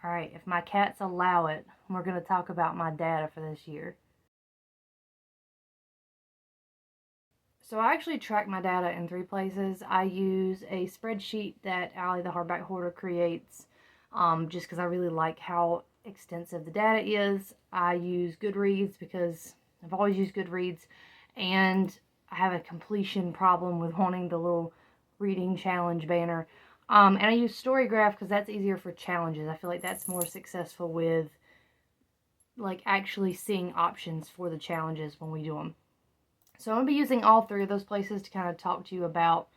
Alright, if my cats allow it, we're going to talk about my data for this year. So I actually track my data in 3 places. I use a spreadsheet that Allie the Hardback Hoarder creates, just because I really like how extensive the data is. I use Goodreads because I've always used Goodreads, and I have a completion problem with wanting the little reading challenge banner. And I use Storygraph because that's easier for challenges. I feel like that's more successful with like actually seeing options for the challenges when we do them. So I'm going to be using all 3 of those places to kind of talk to you about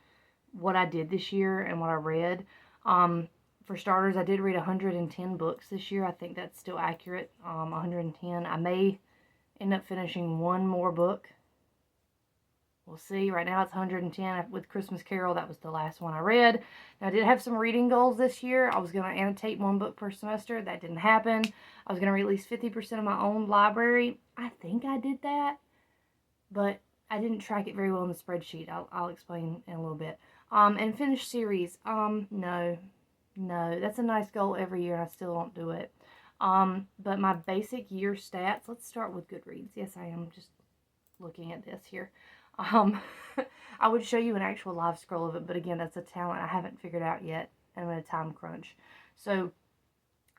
what I did this year and what I read. For starters, I did read 110 books this year. I think that's still accurate. 110. I may end up finishing one more book. We'll see. Right now it's 110. With Christmas Carol, that was the last one I read. Now, I did have some reading goals this year. I was going to annotate 1 book per semester. That didn't happen. I was going to read at least 50% of my own library. I think I did that, but I didn't track it very well in the spreadsheet. I'll explain in a little bit. And finish series. No. That's a nice goal every year, and I still don't do it. But my basic year stats, let's start with Goodreads. Yes, I am just looking at this here. I would show you an actual live scroll of it, but again, that's a talent I haven't figured out yet. I'm in a time crunch. So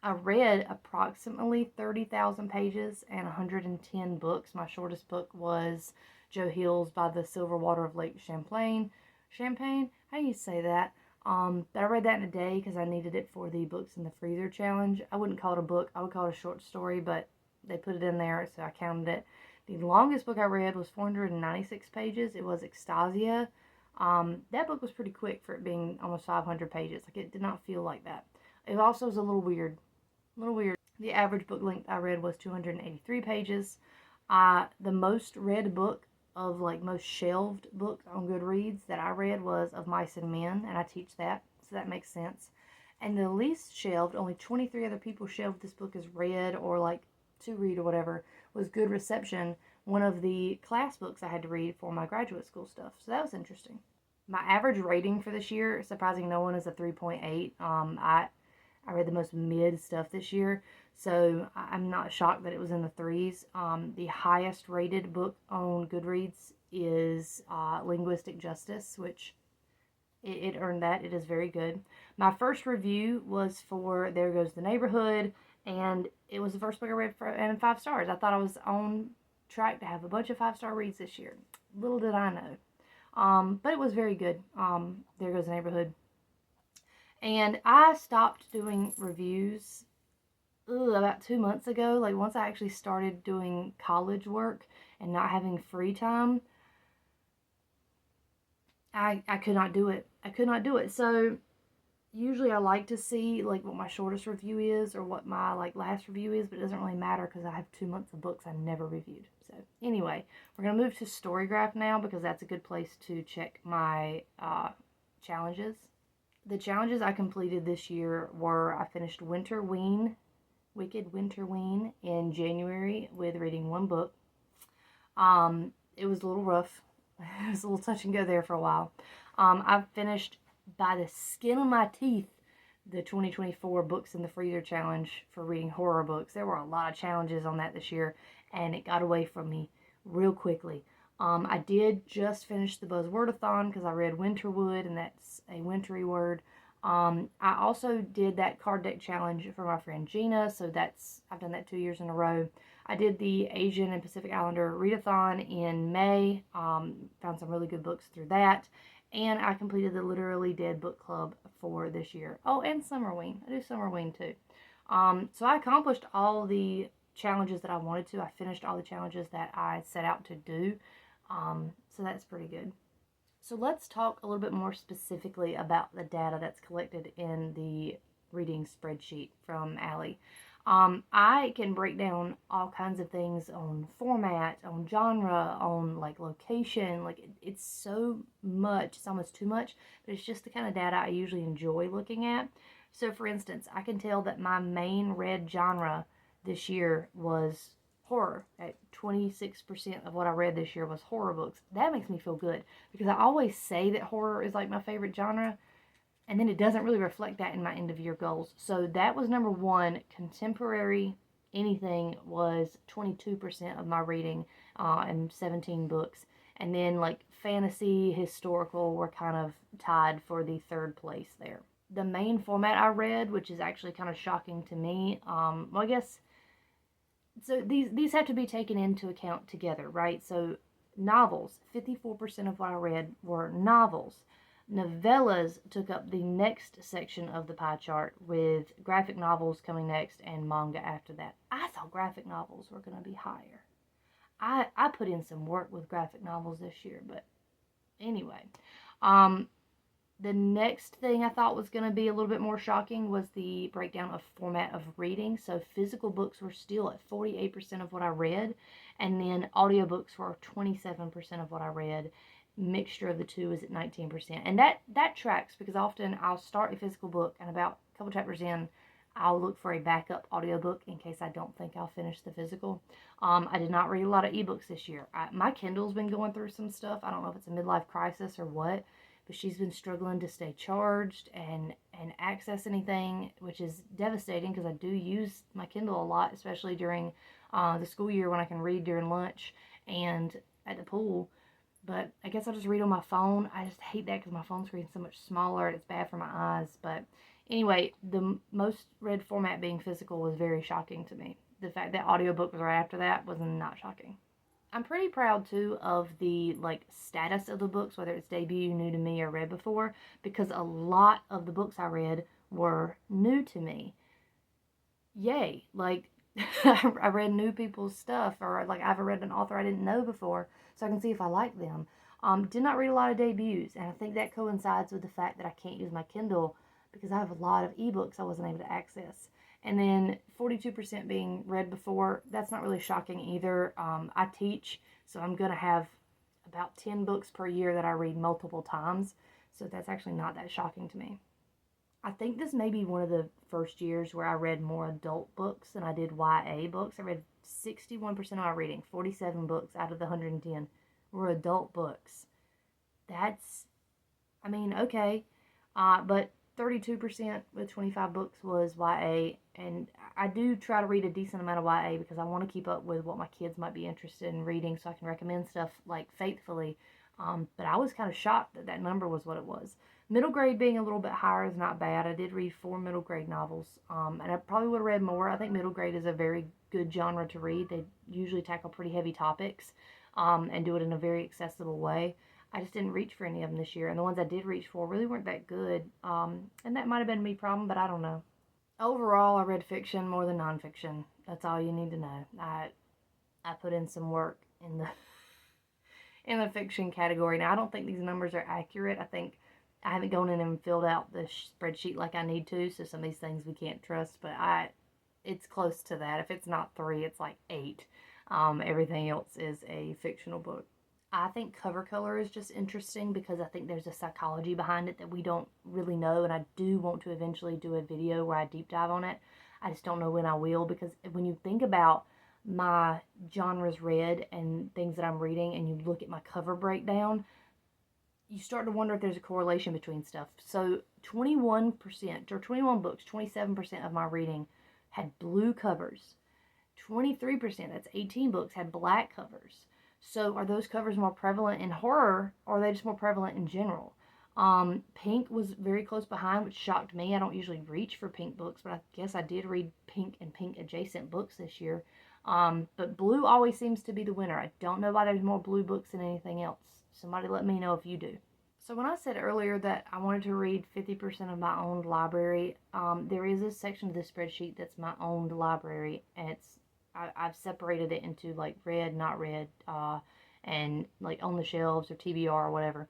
I read approximately 30,000 pages and 110 books. My shortest book was Joe Hill's By the Silver Water of Lake Champlain. Champagne? How do you say that? But I read that in a day because I needed it for the Books in the Freezer challenge. I wouldn't call it a book. I would call it a short story, but they put it in there, so I counted it. The longest book I read was 496 pages. It was Extasia. That book was pretty quick for it being almost 500 pages. Like, it did not feel like that. It also was a little weird. The average book length I read was 283 pages. The most read book of like most shelved books on Goodreads that I read was Of Mice and Men, and I teach that, so that makes sense. And the least shelved, only 23 other people shelved this book as read or like to read or whatever, was Good Reception, one of the class books I had to read for my graduate school stuff. So that was interesting. My average rating for this year, surprising no one, is a 3.8. I read the most mid stuff this year, so I'm not shocked that it was in the 3s. The highest rated book on Goodreads is Linguistic Justice, which it earned that. It is very good. My first review was for There Goes the Neighborhood, and it was the first book I read and 5 stars. I thought I was on track to have a bunch of 5-star reads this year. Little did I know. But it was very good. There Goes the Neighborhood. And I stopped doing reviews about 2 months ago. Like, once I actually started doing college work and not having free time, I could not do it. I could not do it. So usually I like to see like what my shortest review is or what my like last review is, but it doesn't really matter because I have 2 months of books I never reviewed. So anyway, we're going to move to Storygraph now because that's a good place to check my challenges. The challenges I completed this year were I finished Wicked Winterween in January with reading 1 book. It was a little rough. It was a little touch and go there for a while. I've finished by the skin of my teeth the 2024 Books in the Freezer Challenge for reading horror books. There were a lot of challenges on that this year, and it got away from me real quickly. I did just finish the Buzzwordathon because I read Winterwood, and that's a wintry word. I also did that card deck challenge for my friend Gina, so I've done that 2 years in a row. I did the Asian and Pacific Islander readathon in May. Found some really good books through that. And I completed the Literally Dead book club for this year. Oh, and Summerween. I do Summerween too. So I accomplished all the challenges that I wanted to. I finished all the challenges that I set out to do. So that's pretty good. So let's talk a little bit more specifically about the data that's collected in the reading spreadsheet from Allie. I can break down all kinds of things on format, on genre, on like location. Like it's so much, it's almost too much, but it's just the kind of data I usually enjoy looking at. So for instance, I can tell that my main read genre this year was horror. At 26% of what I read this year was horror books. That makes me feel good because I always say that horror is like my favorite genre, And then it doesn't really reflect that in my end of year goals. So that was number one. Contemporary anything was 22% of my reading, and 17 books. And then like fantasy, historical were kind of tied for the third place there. The main format I read, which is actually kind of shocking to me, well, I guess, so these have to be taken into account together, right? So novels, 54% of what I read were novels. Novellas took up the next section of the pie chart, with graphic novels coming next and manga after that. I thought graphic novels were going to be higher. I put in some work with graphic novels this year, but anyway. Um, the next thing I thought was going to be a little bit more shocking was the breakdown of format of reading. So physical books were still at 48% of what I read, and then audiobooks were 27% of what I read. Mixture of the two is at 19%. And that tracks, because often I'll start a physical book and about a couple chapters in, I'll look for a backup audiobook in case I don't think I'll finish the physical. I did not read a lot of ebooks this year. My Kindle's been going through some stuff. I don't know if it's a midlife crisis or what, but she's been struggling to stay charged and access anything, which is devastating because I do use my Kindle a lot, especially during the school year when I can read during lunch and at the pool. But I guess I'll just read on my phone. I just hate that because my phone screen's so much smaller and it's bad for my eyes. But anyway, the most read format being physical was very shocking to me. The fact that audiobook was right after that was not shocking. I'm pretty proud too of the like status of the books, whether it's debut, new to me, or read before, because a lot of the books I read were new to me. Yay! Like I read new people's stuff, or like I've read an author I didn't know before, so I can see if I like them. Did not read a lot of debuts, and I think that coincides with the fact that I can't use my Kindle because I have a lot of ebooks I wasn't able to access. And then 42% being read before, that's not really shocking either. I teach, so I'm going to have about 10 books per year that I read multiple times, so that's actually not that shocking to me. I think this may be one of the first years where I read more adult books than I did YA books. I read 61% of my reading, 47 books out of the 110 were adult books. That's, I mean, okay. But 32% with 25 books was YA, and I do try to read a decent amount of YA because I want to keep up with what my kids might be interested in reading so I can recommend stuff like faithfully. But I was kind of shocked that that number was what it was. Middle grade being a little bit higher is not bad. I did read 4 middle grade novels, and I probably would have read more. I think middle grade is a very good genre to read. They usually tackle pretty heavy topics, and do it in a very accessible way. I just didn't reach for any of them this year, and the ones I did reach for really weren't that good. And that might have been me problem, but I don't know. Overall, I read fiction more than nonfiction. That's all you need to know. I put in some work in the in the fiction category. Now, I don't think these numbers are accurate. I think I haven't gone in and filled out the spreadsheet like I need to, so some of these things we can't trust. But it's close to that. If it's not 3, it's like 8. Everything else is a fictional book. I think cover color is just interesting because I think there's a psychology behind it that we don't really know, and I do want to eventually do a video where I deep dive on it. I just don't know when I will, because when you think about my genres read and things that I'm reading and you look at my cover breakdown, you start to wonder if there's a correlation between stuff. So 21% or 21 books, 27% of my reading had blue covers. 23%, that's 18 books, had black covers. So are those covers more prevalent in horror, or are they just more prevalent in general? Pink was very close behind, which shocked me. I don't usually reach for pink books, but I guess I did read pink and pink adjacent books this year. But blue always seems to be the winner. I don't know why there's more blue books than anything else. Somebody let me know if you do. So when I said earlier that I wanted to read 50% of my owned library, there is a section of this spreadsheet that's my owned library, and I've separated it into like read, not read, and like on the shelves or TBR or whatever.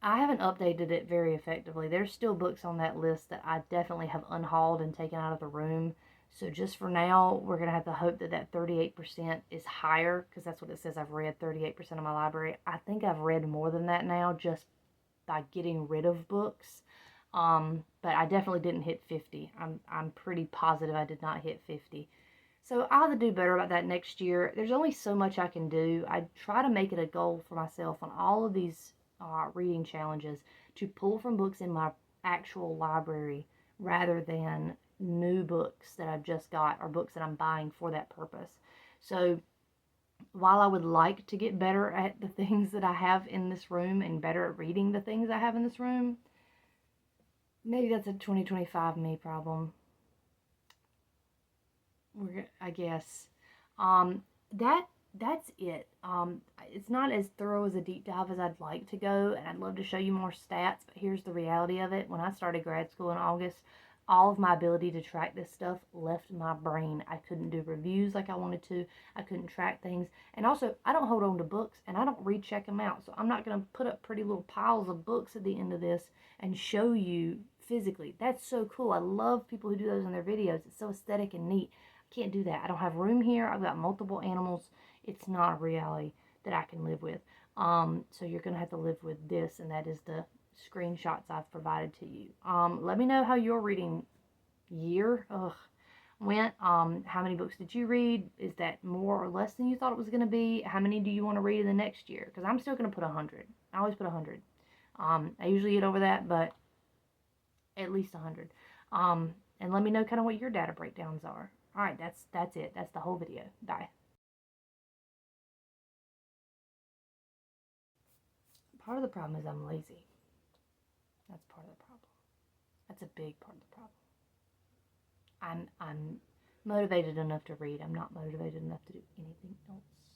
I haven't updated it very effectively. There's still books on that list that I definitely have unhauled and taken out of the room. So just for now, we're going to have to hope that that 38% is higher, because that's what it says. I've read 38% of my library. I think I've read more than that now just by getting rid of books. But I definitely didn't hit 50. I'm pretty positive I did not hit 50. So I'll have to do better about that next year. There's only so much I can do. I try to make it a goal for myself on all of these reading challenges to pull from books in my actual library rather than new books that I've just got or books that I'm buying for that purpose. So while I would like to get better at the things that I have in this room and better at reading the things I have in this room, maybe that's a 2025 me problem. I guess. Um, that's it. It's not as thorough as a deep dive as I'd like to go, and I'd love to show you more stats, but here's the reality of it. When I started grad school in August, all of my ability to track this stuff left my brain. I couldn't do reviews like I wanted to. I couldn't track things. And also, I don't hold on to books, and I don't recheck them out. So I'm not going to put up pretty little piles of books at the end of this and show you physically. That's so cool. I love people who do those in their videos. It's so aesthetic and neat. Can't do that. I don't have room here. I've got multiple animals. It's not a reality that I can live with. So you're going to have to live with this, and that is the screenshots I've provided to you. Let me know how your reading year went. How many books did you read? Is that more or less than you thought it was going to be? How many do you want to read in the next year? Because I'm still going to put 100. I always put 100. I usually get over that, but at least 100. And let me know kind of what your data breakdowns are. All right, that's it. That's the whole video. Bye. Part of the problem is I'm lazy. That's part of the problem. That's a big part of the problem. I'm motivated enough to read. I'm not motivated enough to do anything else.